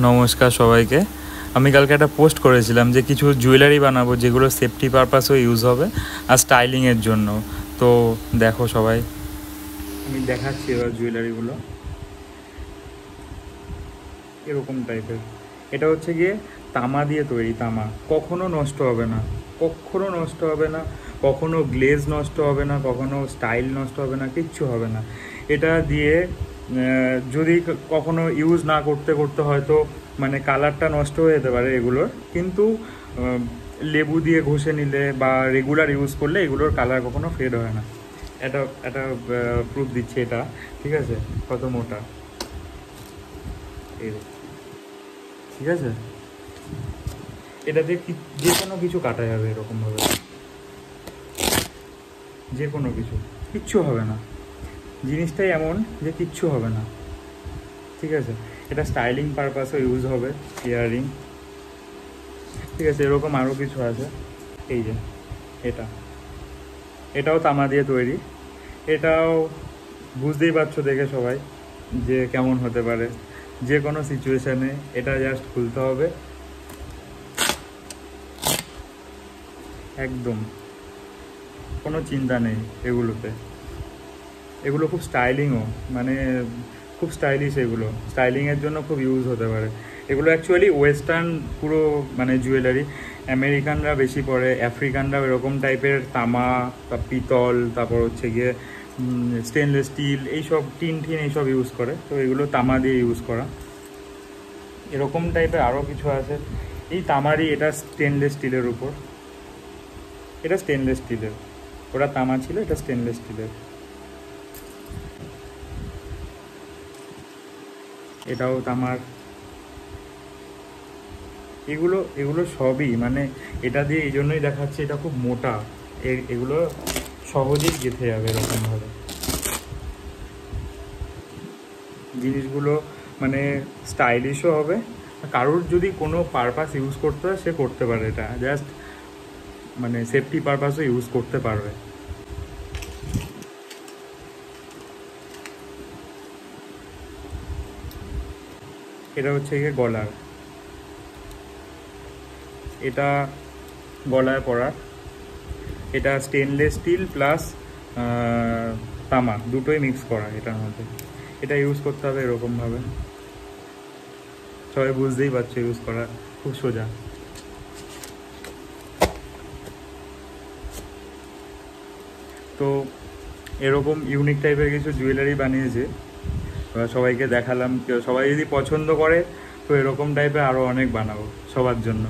নমস্কার সবাইকে। আমি কালকে একটা পোস্ট করেছিলাম যে কিছু জুয়েলারি বানাবো যেগুলো সেফটি পারপাসও ইউজ হবে আর স্টাইলিংয়ের জন্য। তো দেখো সবাই, আমি দেখাচ্ছি এবার জুয়েলারিগুলো এরকম টাইপের। এটা হচ্ছে গিয়ে তামা দিয়ে তৈরি। তামা কখনো নষ্ট হবে না, কখনো নষ্ট হবে না, কখনো গ্লেজ নষ্ট হবে না, কখনো স্টাইল নষ্ট হবে না, কিচ্ছু হবে না। এটা দিয়ে যদি কখনো ইউজ না করতে করতে হয়তো মানে কালারটা নষ্ট হয়ে যেতে পারে এগুলোর, কিন্তু লেবু দিয়ে ঘষে নিলে বা রেগুলার ইউজ করলে এগুলোর কালার কখনো ফেড হয় না। এটা এটা প্রুফ দিচ্ছে এটা। ঠিক আছে, কত মোটা এই, ঠিক আছে। এটা দিয়ে যে কোনো কিছু কাটা যাবে এরকমভাবে, যে কোনো কিছু, কিচ্ছু হবে না। জিনিসটাই এমন যে কিচ্ছু হবে না, ঠিক আছে। এটা স্টাইলিং পারপাসও ইউজ হবে, ইয়াররিং, ঠিক আছে। এরকম আরও কিছু আছে। এই যে এটা, এটাও তামা দিয়ে তৈরি। এটাও বুঝতেই পারছো দেখে সবাই যে কেমন হতে পারে। যে কোনো সিচুয়েশানে এটা জাস্ট খুলতে হবে, একদম কোনো চিন্তা নেই এগুলোতে। এগুলো খুব স্টাইলিংও, মানে খুব স্টাইলিশ। এগুলো স্টাইলিংয়ের জন্য খুব ইউজ হতে পারে। এগুলো অ্যাকচুয়ালি ওয়েস্টার্ন পুরো মানে জুয়েলারি। আমেরিকানরা বেশি পরে, আফ্রিকানরা এরকম টাইপের তামা বা পিতল, তারপর হচ্ছে গিয়ে স্টেনলেস স্টিল, এইসব টিন এইসব ইউজ করে। তো এগুলো তামা দিয়ে ইউজ করা। এরকম টাইপের আরও কিছু আছে। এই তামারই, এটা স্টেনলেস স্টিলের উপর, এটা স্টেনলেস স্টিলের। ওটা তামা ছিল, এটা স্টেনলেস স্টিলের। এটাও তামার। এগুলো এগুলো সবই মানে এটা দিয়ে এই জন্যই দেখাচ্ছে এটা খুব মোটা। এগুলো সহজেই গেঁথে যাবে এরকমভাবে জিনিসগুলো, মানে স্টাইলিশও হবে। কারোর যদি কোনো পারপাস ইউজ করতে হয় সে করতে পারে, এটা জাস্ট মানে সেফটি পারপাসও ইউজ করতে পারবে। এটা হচ্ছে গিয়ে গলার, এটা গলায় পরার। এটা স্টেনলেস স্টিল প্লাস তামা দুটোই মিক্স করা এটার মধ্যে। এটা ইউজ করতে হবে এরকমভাবে, সবাই বুঝতেই পারছো ইউজ করা খুব সোজা। তো এরকম ইউনিক টাইপের কিছু জুয়েলারি বানিয়েছে, সবাইকে দেখালাম। সবাই যদি পছন্দ করে তো এরকম টাইপের আরও অনেক বানাবো সবার জন্য।